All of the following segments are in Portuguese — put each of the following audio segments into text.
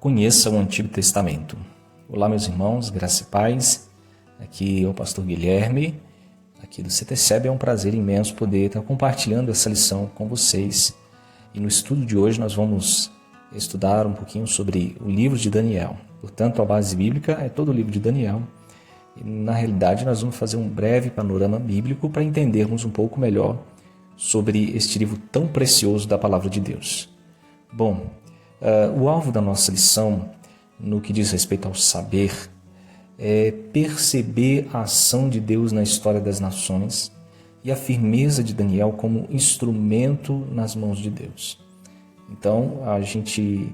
Conheça o Antigo Testamento. Olá, meus irmãos, graça e paz. Aqui é o pastor Guilherme, aqui do CTCEB. É um prazer imenso poder estar compartilhando essa lição com vocês. E no estudo de hoje nós vamos estudar um pouquinho sobre o livro de Daniel. Portanto, a base bíblica é todo o livro de Daniel. E, na realidade, nós vamos fazer um breve panorama bíblico para entendermos um pouco melhor sobre este livro tão precioso da Palavra de Deus. Bom, o alvo da nossa lição, no que diz respeito ao saber, é perceber a ação de Deus na história das nações e a firmeza de Daniel como instrumento nas mãos de Deus. Então, a gente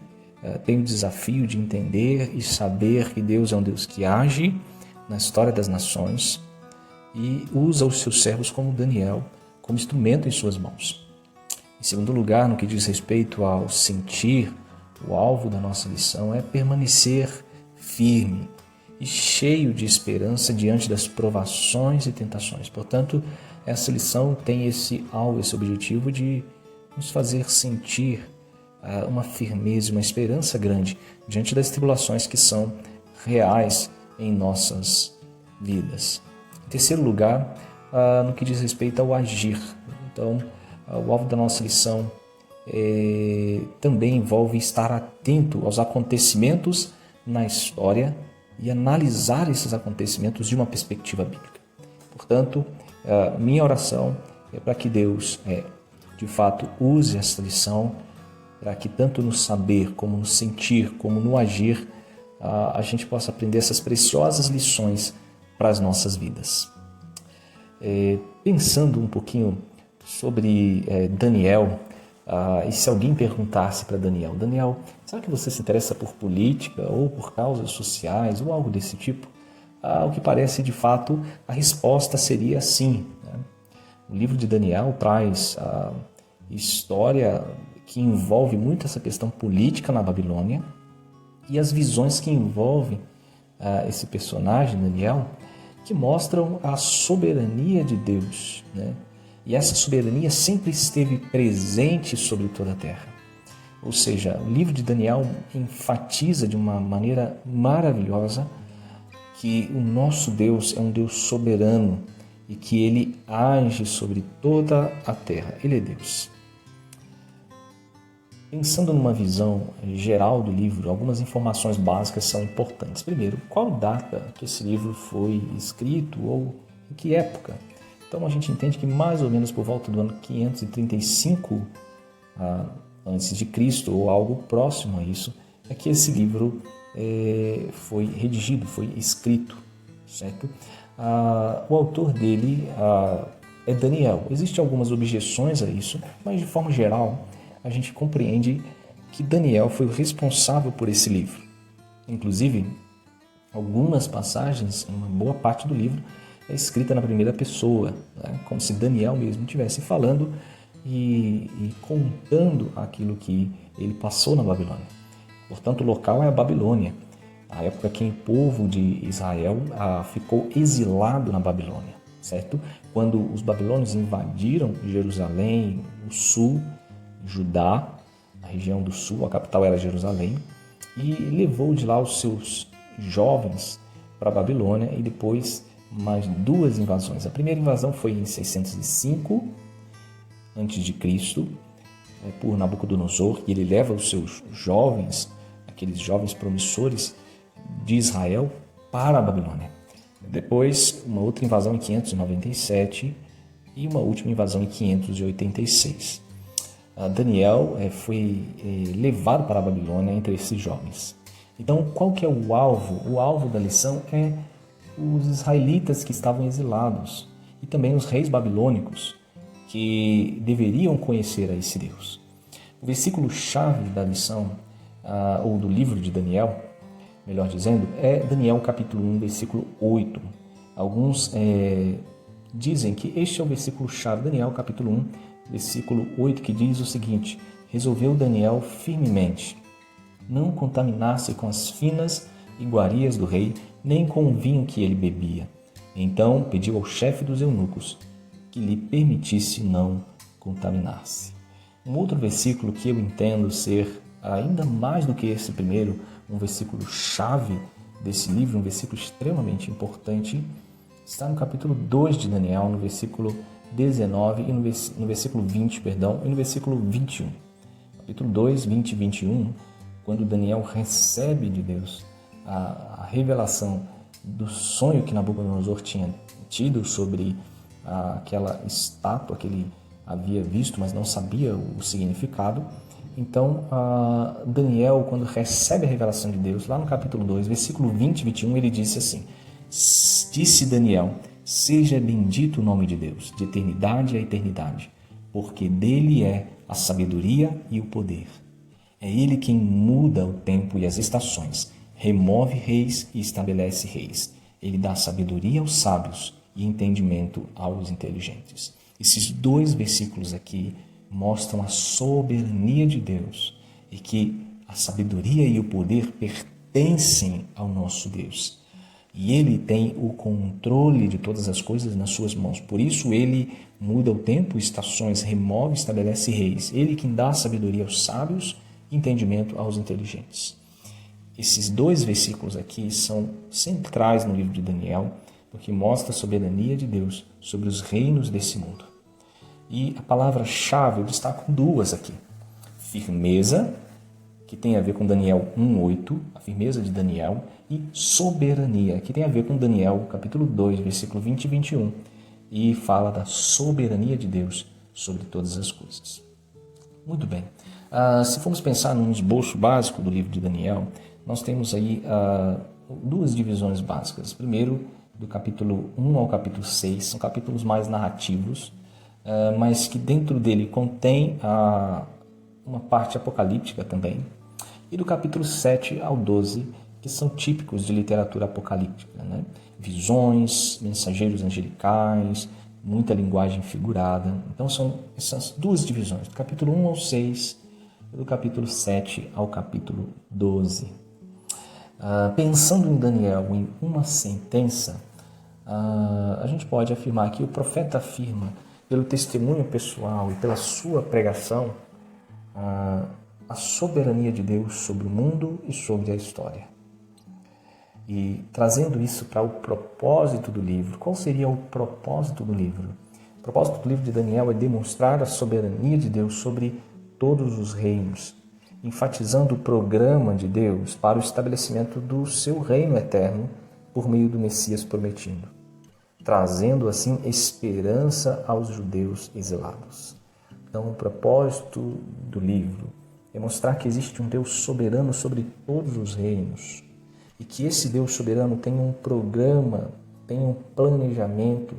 tem o desafio de entender e saber que Deus é um Deus que age na história das nações e usa os seus servos como Daniel, como instrumento em suas mãos. Em segundo lugar, no que diz respeito ao sentir, o alvo da nossa lição é permanecer firme e cheio de esperança diante das provações e tentações. Portanto, essa lição tem esse alvo, esse objetivo de nos fazer sentir uma firmeza e uma esperança grande diante das tribulações que são reais em nossas vidas. Em terceiro lugar, no que diz respeito ao agir. Então, o alvo da nossa lição também envolve estar atento aos acontecimentos na história e analisar esses acontecimentos de uma perspectiva bíblica. Portanto, minha oração é para que Deus, de fato, use esta lição para que tanto no saber, como no sentir, como no agir, a gente possa aprender essas preciosas lições para as nossas vidas. Pensando um pouquinho sobre Daniel, e se alguém perguntasse para Daniel, será que você se interessa por política ou por causas sociais ou algo desse tipo? O que parece, de fato, a resposta seria sim. Né? O livro de Daniel traz a história que envolve muito essa questão política na Babilônia e as visões que envolvem esse personagem, Daniel, que mostram a soberania de Deus, né? E essa soberania sempre esteve presente sobre toda a terra. Ou seja, o livro de Daniel enfatiza de uma maneira maravilhosa que o nosso Deus é um Deus soberano e que Ele age sobre toda a terra. Ele é Deus. Pensando numa visão geral do livro, algumas informações básicas são importantes. Primeiro, qual data que esse livro foi escrito ou em que época? Então a gente entende que mais ou menos por volta do ano 535 antes de Cristo ou algo próximo a isso, é que esse livro foi redigido, foi escrito, certo? O autor dele é Daniel. Existem algumas objeções a isso, mas de forma geral a gente compreende que Daniel foi o responsável por esse livro. Inclusive, algumas passagens, uma boa parte do livro, é escrita na primeira pessoa, né? Como se Daniel mesmo estivesse falando e contando aquilo que ele passou na Babilônia. Portanto, o local é a Babilônia, a época que o povo de Israel ficou exilado na Babilônia, certo? Quando os babilônios invadiram Jerusalém, o sul, Judá, a região do sul, a capital era Jerusalém, e levou de lá os seus jovens para a Babilônia e depois mais duas invasões. A primeira invasão foi em 605 a.C., por Nabucodonosor, e ele leva os seus jovens, aqueles jovens promissores de Israel, para a Babilônia. Depois, uma outra invasão em 597 e uma última invasão em 586. Daniel foi levado para a Babilônia entre esses jovens. Então, qual que é o alvo? O alvo da lição é os israelitas que estavam exilados e também os reis babilônicos que deveriam conhecer a esse Deus. O versículo-chave da lição, ou do livro de Daniel, melhor dizendo, é Daniel capítulo 1, versículo 8. Alguns dizem que este é o versículo-chave, Daniel capítulo 1, versículo 8, que diz o seguinte: resolveu Daniel firmemente não contaminar-se com as finas iguarias do rei, nem com o vinho que ele bebia. Então pediu ao chefe dos eunucos que lhe permitisse não contaminar-se. Um outro versículo que eu entendo ser ainda mais do que esse primeiro, um versículo chave desse livro, um versículo extremamente importante, está no capítulo 2 de Daniel, no versículo 19 e no versículo 20, e no versículo 21. Capítulo 2, 20 e 21, quando Daniel recebe de Deus a revelação do sonho que Nabucodonosor tinha tido sobre aquela estátua que ele havia visto, mas não sabia o significado. Então, Daniel, quando recebe a revelação de Deus, lá no capítulo 2, versículo 20 e 21, ele disse assim: disse Daniel, seja bendito o nome de Deus, de eternidade a eternidade, porque dele é a sabedoria e o poder. É ele quem muda o tempo e as estações, remove reis e estabelece reis. Ele dá sabedoria aos sábios e entendimento aos inteligentes. Esses dois versículos aqui mostram a soberania de Deus e que a sabedoria e o poder pertencem ao nosso Deus. E Ele tem o controle de todas as coisas nas suas mãos. Por isso Ele muda o tempo, estações, remove e estabelece reis. Ele quem dá sabedoria aos sábios e entendimento aos inteligentes. Esses dois versículos aqui são centrais no livro de Daniel, porque mostra a soberania de Deus sobre os reinos desse mundo. E a palavra-chave, eu destaco duas aqui. Firmeza, que tem a ver com Daniel 1:8, a firmeza de Daniel, e soberania, que tem a ver com Daniel, capítulo 2, versículo 20 e 21, e fala da soberania de Deus sobre todas as coisas. Muito bem. Se formos pensar num esboço básico do livro de Daniel, nós temos aí duas divisões básicas. Primeiro, do capítulo 1 ao capítulo 6, são capítulos mais narrativos, mas que dentro dele contém uma parte apocalíptica também. E do capítulo 7 ao 12, que são típicos de literatura apocalíptica, né? Visões, mensageiros angelicais, muita linguagem figurada. Então são essas duas divisões, do capítulo 1 ao 6 e do capítulo 7 ao capítulo 12. Pensando em Daniel em uma sentença, a gente pode afirmar que o profeta afirma, pelo testemunho pessoal e pela sua pregação, a soberania de Deus sobre o mundo e sobre a história. E trazendo isso para o propósito do livro, qual seria o propósito do livro? O propósito do livro de Daniel é demonstrar a soberania de Deus sobre todos os reinos, enfatizando o programa de Deus para o estabelecimento do seu reino eterno por meio do Messias prometido, trazendo assim esperança aos judeus exilados. Então, o propósito do livro é mostrar que existe um Deus soberano sobre todos os reinos e que esse Deus soberano tem um programa, tem um planejamento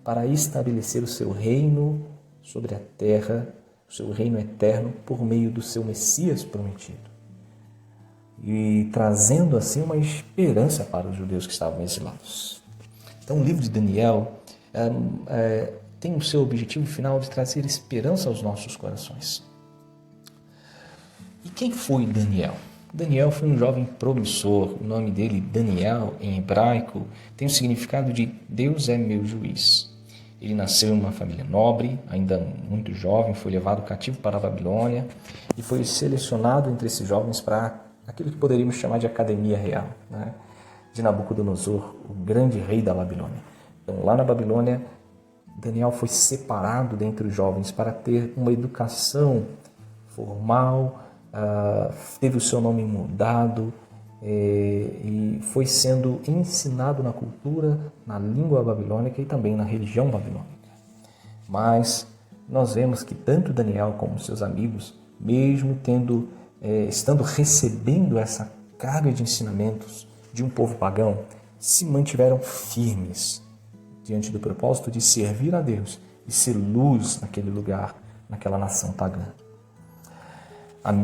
para estabelecer o seu reino sobre a terra, o seu reino eterno por meio do seu Messias prometido. E trazendo assim uma esperança para os judeus que estavam exilados. Então o livro de Daniel tem o seu objetivo final de trazer esperança aos nossos corações. E quem foi Daniel? Daniel foi um jovem promissor. O nome dele, Daniel, em hebraico, tem o significado de Deus é meu juiz. Ele nasceu em uma família nobre, ainda muito jovem, foi levado cativo para a Babilônia e foi selecionado entre esses jovens para aquilo que poderíamos chamar de academia real, né? De Nabucodonosor, o grande rei da Babilônia. Então, lá na Babilônia, Daniel foi separado dentre os jovens para ter uma educação formal, teve o seu nome mudado e foi sendo ensinado na cultura, na língua babilônica e também na religião babilônica. Mas nós vemos que tanto Daniel como seus amigos, mesmo estando recebendo essa carga de ensinamentos de um povo pagão, se mantiveram firmes diante do propósito de servir a Deus e ser luz naquele lugar, naquela nação pagã.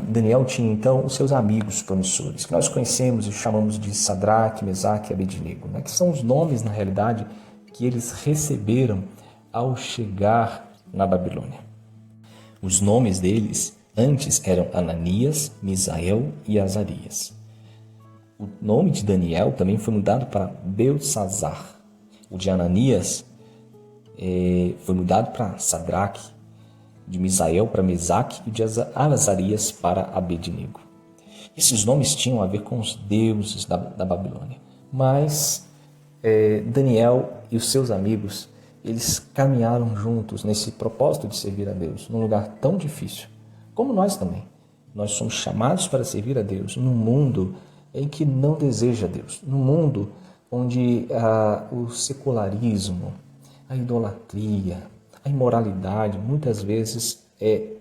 Daniel tinha então os seus amigos promissores, que nós conhecemos e chamamos de Sadraque, Mesaque e Abednego, né? Que são os nomes, na realidade, que eles receberam ao chegar na Babilônia. Os nomes deles antes eram Ananias, Misael e Azarias. O nome de Daniel também foi mudado para Beltsazar. O de Ananias foi mudado para Sadraque. de Misael para Mesaque e de Azarias para Abednego. Esses nomes tinham a ver com os deuses da Babilônia, mas Daniel e os seus amigos, eles caminharam juntos nesse propósito de servir a Deus, num lugar tão difícil, como nós também. Nós somos chamados para servir a Deus num mundo em que não deseja Deus, num mundo onde o secularismo, a idolatria, a imoralidade muitas vezes é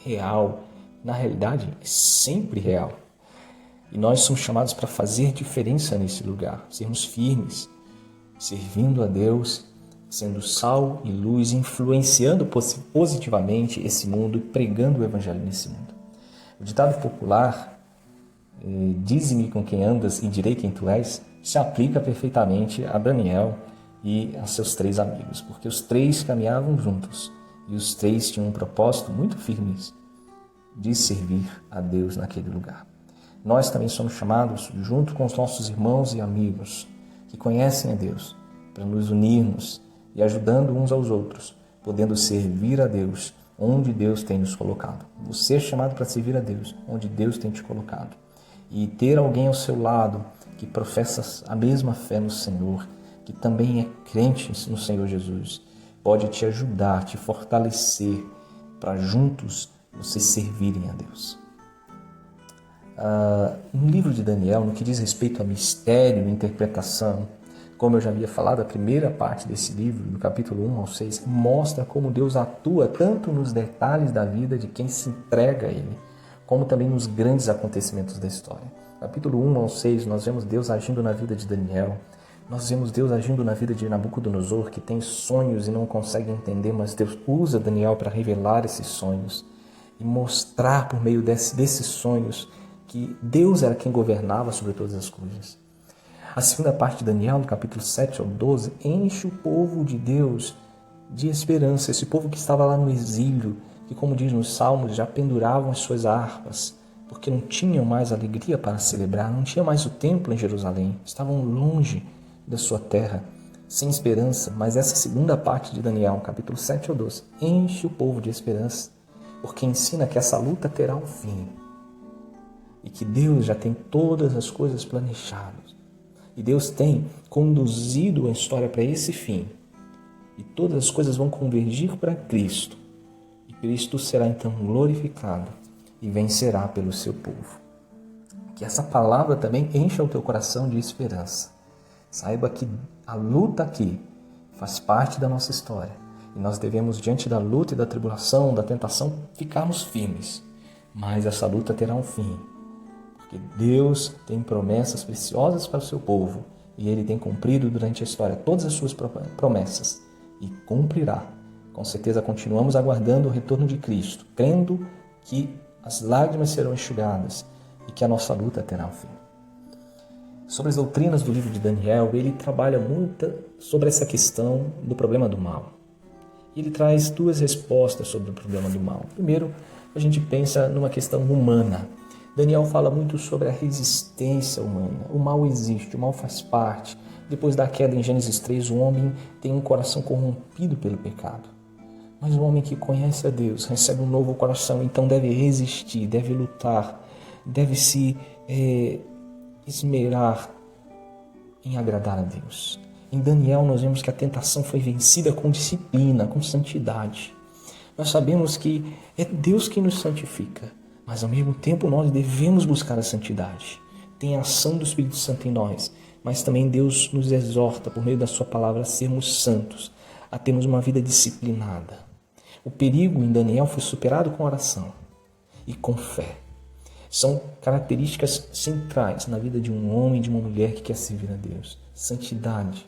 real, na realidade é sempre real. E nós somos chamados para fazer diferença nesse lugar, sermos firmes, servindo a Deus, sendo sal e luz, influenciando positivamente esse mundo e pregando o evangelho nesse mundo. O ditado popular, dize-me com quem andas e direi quem tu és, se aplica perfeitamente a Daniel e a seus 3 amigos, porque os 3 caminhavam juntos e os 3 tinham um propósito muito firme de servir a Deus naquele lugar. Nós também somos chamados, junto com os nossos irmãos e amigos que conhecem a Deus, para nos unirmos e ajudando uns aos outros, podendo servir a Deus onde Deus tem nos colocado. Você é chamado para servir a Deus onde Deus tem te colocado. E ter alguém ao seu lado que professa a mesma fé no Senhor, que também é crente no Senhor Jesus, pode te ajudar, te fortalecer para juntos vocês servirem a Deus. No livro de Daniel, no que diz respeito a mistério e interpretação, como eu já havia falado, a primeira parte desse livro, do capítulo 1 ao 6, mostra como Deus atua tanto nos detalhes da vida de quem se entrega a Ele, como também nos grandes acontecimentos da história. Capítulo 1 ao 6, nós vemos Deus agindo na vida de Daniel, nós vemos Deus agindo na vida de Nabucodonosor, que tem sonhos e não consegue entender, mas Deus usa Daniel para revelar esses sonhos e mostrar por meio desses sonhos que Deus era quem governava sobre todas as coisas. A segunda parte de Daniel, no capítulo 7 ao 12, enche o povo de Deus de esperança. Esse povo que estava lá no exílio, que, como diz nos Salmos, já penduravam as suas harpas, porque não tinham mais alegria para celebrar, não tinha mais o templo em Jerusalém, estavam longe da sua terra, sem esperança. Mas essa segunda parte de Daniel, capítulo 7 ao 12, enche o povo de esperança, porque ensina que essa luta terá um fim e que Deus já tem todas as coisas planejadas. E Deus tem conduzido a história para esse fim. E todas as coisas vão convergir para Cristo. E Cristo será então glorificado e vencerá pelo seu povo. Que essa palavra também encha o teu coração de esperança. Saiba que a luta aqui faz parte da nossa história. E nós devemos, diante da luta e da tribulação, da tentação, ficarmos firmes. Mas essa luta terá um fim. Porque Deus tem promessas preciosas para o seu povo e Ele tem cumprido durante a história todas as suas promessas e cumprirá. Com certeza continuamos aguardando o retorno de Cristo, crendo que as lágrimas serão enxugadas e que a nossa luta terá um fim. Sobre as doutrinas do livro de Daniel, ele trabalha muito sobre essa questão do problema do mal. Ele traz 2 respostas sobre o problema do mal. Primeiro, a gente pensa numa questão humana. Daniel fala muito sobre a resistência humana. O mal existe, o mal faz parte. Depois da queda em Gênesis 3, o homem tem um coração corrompido pelo pecado. Mas o homem que conhece a Deus recebe um novo coração, então deve resistir, deve lutar, deve se esmerar em agradar a Deus. Em Daniel nós vemos que a tentação foi vencida com disciplina, com santidade. Nós sabemos que é Deus quem nos santifica. Mas ao mesmo tempo nós devemos buscar a santidade. Tem a ação do Espírito Santo em nós, mas também Deus nos exorta por meio da sua palavra a sermos santos, a termos uma vida disciplinada. O perigo em Daniel foi superado com oração e com fé. São características centrais na vida de um homem e de uma mulher que quer servir a Deus. Santidade,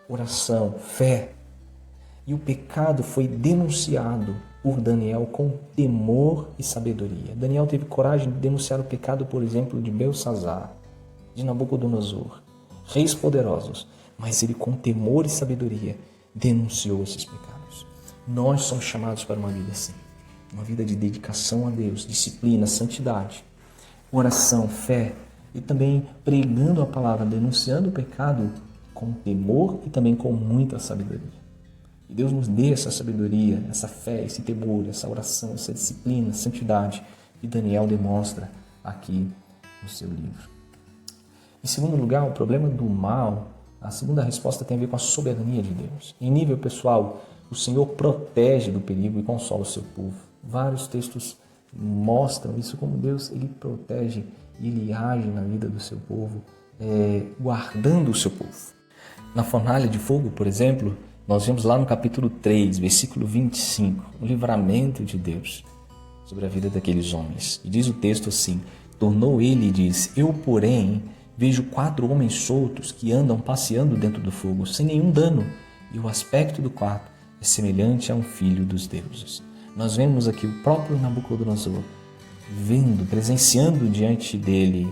oração, fé. E o pecado foi denunciado por Daniel com temor e sabedoria. Daniel teve coragem de denunciar o pecado, por exemplo, de Belsazar, de Nabucodonosor, reis poderosos, mas ele com temor e sabedoria denunciou esses pecados. Nós somos chamados para uma vida assim, uma vida de dedicação a Deus, disciplina, santidade, oração, fé e também pregando a palavra, denunciando o pecado com temor e também com muita sabedoria. Que Deus nos dê essa sabedoria, essa fé, esse temor, essa oração, essa disciplina, santidade que Daniel demonstra aqui no seu livro. Em segundo lugar, o problema do mal, a segunda resposta tem a ver com a soberania de Deus. Em nível pessoal, o Senhor protege do perigo e consola o seu povo. Vários textos mostram isso, como Deus ele protege e ele age na vida do seu povo, guardando o seu povo. Na fornalha de fogo, por exemplo, nós vemos lá no capítulo 3, versículo 25, o livramento de Deus sobre a vida daqueles homens. E diz o texto assim: tornou ele e diz: eu, porém, vejo 4 homens soltos que andam passeando dentro do fogo, sem nenhum dano, e o aspecto do quarto é semelhante a um filho dos deuses. Nós vemos aqui o próprio Nabucodonosor vendo, presenciando diante dele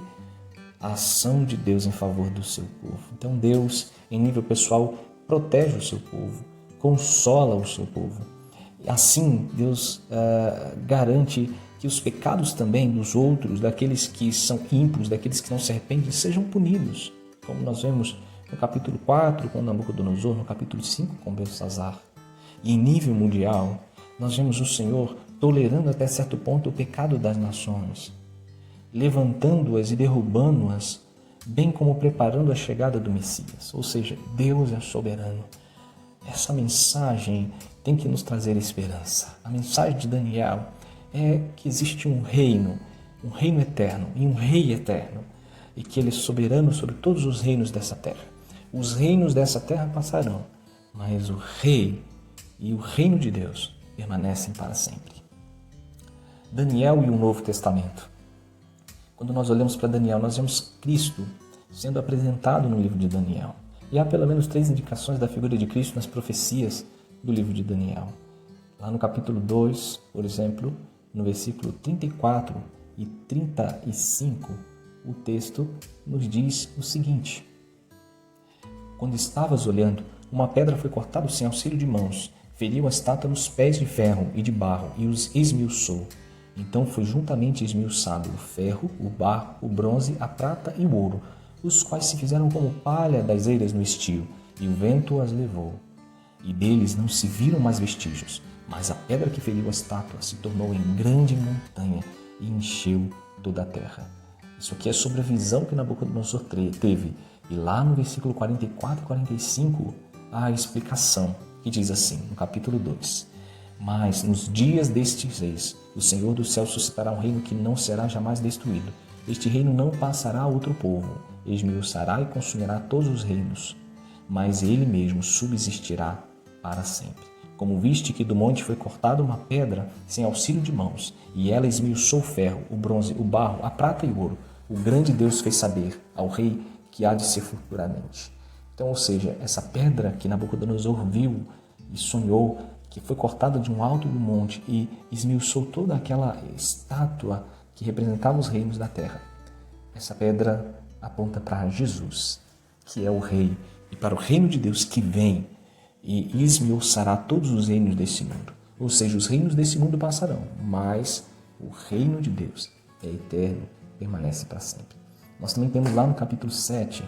a ação de Deus em favor do seu povo. Então Deus, em nível pessoal, protege o seu povo, consola o seu povo. E assim, Deus garante que os pecados também dos outros, daqueles que são ímpios, daqueles que não se arrependem, sejam punidos, como nós vemos no capítulo 4 com Nabucodonosor, no capítulo 5 com Belsazar. E em nível mundial, nós vemos o Senhor tolerando até certo ponto o pecado das nações, levantando-as e derrubando-as, bem como preparando a chegada do Messias. Ou seja, Deus é soberano. Essa mensagem tem que nos trazer esperança. A mensagem de Daniel é que existe um reino eterno e um rei eterno, e que ele é soberano sobre todos os reinos dessa terra. Os reinos dessa terra passarão, mas o rei e o reino de Deus permanecem para sempre. Daniel e o Novo Testamento. Quando nós olhamos para Daniel, nós vemos Cristo sendo apresentado no livro de Daniel. E há pelo menos 3 indicações da figura de Cristo nas profecias do livro de Daniel. Lá no capítulo 2, por exemplo, no versículo 34 e 35, o texto nos diz o seguinte: quando estavas olhando, uma pedra foi cortada sem auxílio de mãos, feriu a estátua nos pés de ferro e de barro e os esmiuçou. Então foi juntamente esmiuçado o ferro, o barro, o bronze, a prata e o ouro, os quais se fizeram como palha das eiras no estio, e o vento as levou. E deles não se viram mais vestígios, mas a pedra que feriu a estátua se tornou em grande montanha e encheu toda a terra. Isso aqui é sobre a visão que Nabucodonosor teve. E lá no versículo 44 e 45, há a explicação, que diz assim, no capítulo 2: mas nos dias destes reis, o Senhor do céu suscitará um reino que não será jamais destruído. Este reino não passará a outro povo, esmiuçará e consumirá todos os reinos, mas ele mesmo subsistirá para sempre. Como viste que do monte foi cortada uma pedra sem auxílio de mãos, e ela esmiuçou o ferro, o bronze, o barro, a prata e o ouro, o grande Deus fez saber ao rei que há de ser futuramente. Então, ou seja, essa pedra que Nabucodonosor viu e sonhou, que foi cortada de um alto do monte e esmiuçou toda aquela estátua que representava os reinos da terra. Essa pedra aponta para Jesus, que é o rei, e para o reino de Deus que vem e esmiuçará todos os reinos desse mundo. Ou seja, os reinos desse mundo passarão, mas o reino de Deus é eterno, permanece para sempre. Nós também temos lá no capítulo 7,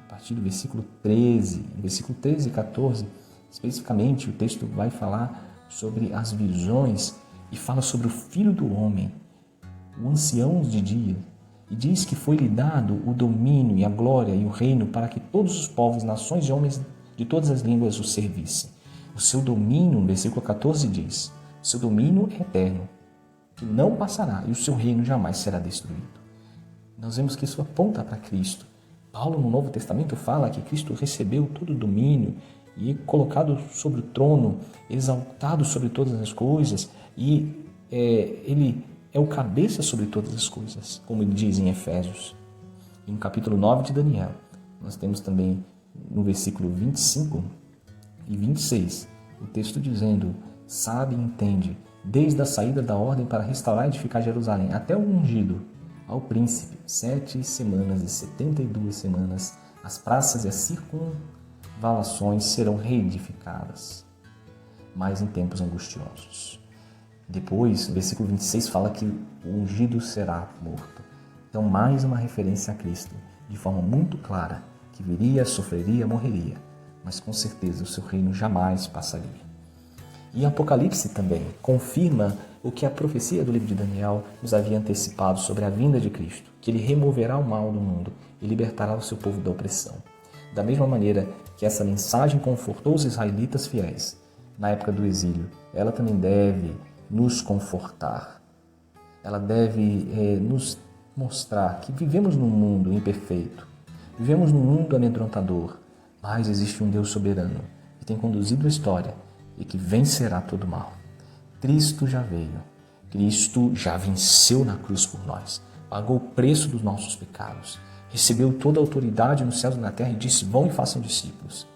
a partir do versículo 13, versículo 13 e 14, especificamente o texto vai falar sobre as visões e fala sobre o Filho do Homem, o ancião de dia, e diz que foi-lhe dado o domínio e a glória e o reino para que todos os povos, nações e homens de todas as línguas o servissem. O seu domínio, no versículo 14 diz, o seu domínio é eterno, que não passará, e o seu reino jamais será destruído. Nós vemos que isso aponta para Cristo. Paulo, no Novo Testamento, fala que Cristo recebeu todo o domínio e colocado sobre o trono, exaltado sobre todas as coisas, e ele é o cabeça sobre todas as coisas, como ele diz em Efésios. E no capítulo 9 de Daniel, nós temos também no versículo 25 e 26, o texto dizendo: sabe e entende, desde a saída da ordem para restaurar e edificar Jerusalém, até o ungido, ao príncipe, 7 semanas e 72 semanas, as praças e as circunvalações serão reedificadas, mas em tempos angustiosos. Depois, o versículo 26 fala que o ungido será morto. Então, mais uma referência a Cristo, de forma muito clara, que viria, sofreria, morreria, mas com certeza o seu reino jamais passaria. E Apocalipse também confirma o que a profecia do livro de Daniel nos havia antecipado sobre a vinda de Cristo, que ele removerá o mal do mundo e libertará o seu povo da opressão. Da mesma maneira que essa mensagem confortou os israelitas fiéis na época do exílio, ela também deve nos confortar. Ela deve nos mostrar que vivemos num mundo imperfeito, vivemos num mundo amedrontador, mas existe um Deus soberano que tem conduzido a história e que vencerá todo o mal. Cristo já veio, Cristo já venceu na cruz por nós, pagou o preço dos nossos pecados, recebeu toda a autoridade nos céus e na terra e disse: vão e façam discípulos.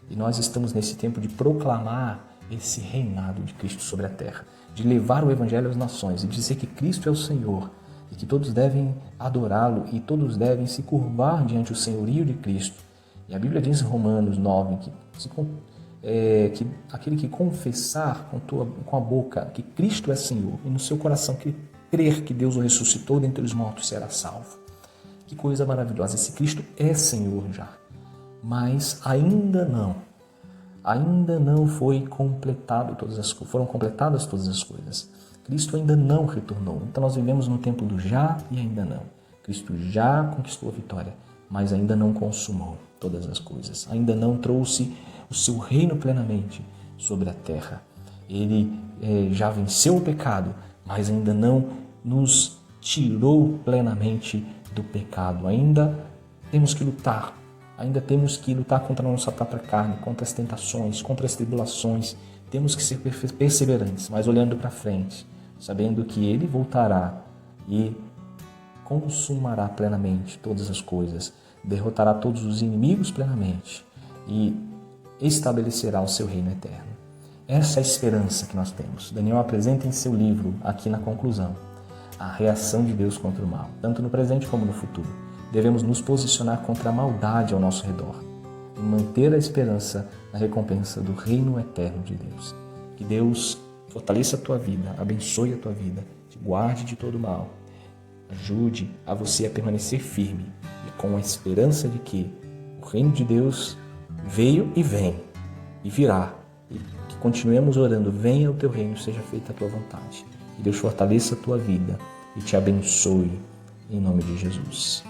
E nós estamos nesse tempo de proclamar esse reinado de Cristo sobre a terra, de levar o evangelho às nações e dizer que Cristo é o Senhor e que todos devem adorá-lo e todos devem se curvar diante do senhorio de Cristo. E a Bíblia diz em Romanos 9 que aquele que confessar com a boca que Cristo é Senhor e no seu coração que crer que Deus o ressuscitou dentre os mortos será salvo. Que coisa maravilhosa! Esse Cristo é Senhor já, mas ainda não foi completado foram completadas todas as coisas. Cristo ainda não retornou. Então nós vivemos no tempo do já e ainda não. Cristo já conquistou a vitória, mas ainda não consumou todas as coisas. Ainda não trouxe o seu reino plenamente sobre a terra. Ele já venceu o pecado, mas ainda não nos tirou plenamente do pecado. Ainda temos que lutar contra a nossa própria carne, contra as tentações, contra as tribulações. Temos que ser perseverantes, mas olhando para frente, sabendo que Ele voltará e consumará plenamente todas as coisas, derrotará todos os inimigos plenamente e estabelecerá o seu reino eterno. Essa é a esperança que nós temos. Daniel apresenta em seu livro, aqui na conclusão, a reação de Deus contra o mal, tanto no presente como no futuro. Devemos nos posicionar contra a maldade ao nosso redor e manter a esperança na recompensa do reino eterno de Deus. Que Deus fortaleça a tua vida, abençoe a tua vida, te guarde de todo mal, ajude a você a permanecer firme e com a esperança de que o reino de Deus veio e vem e virá. E que continuemos orando: venha o teu reino, seja feita a tua vontade. Que Deus fortaleça a tua vida e te abençoe em nome de Jesus.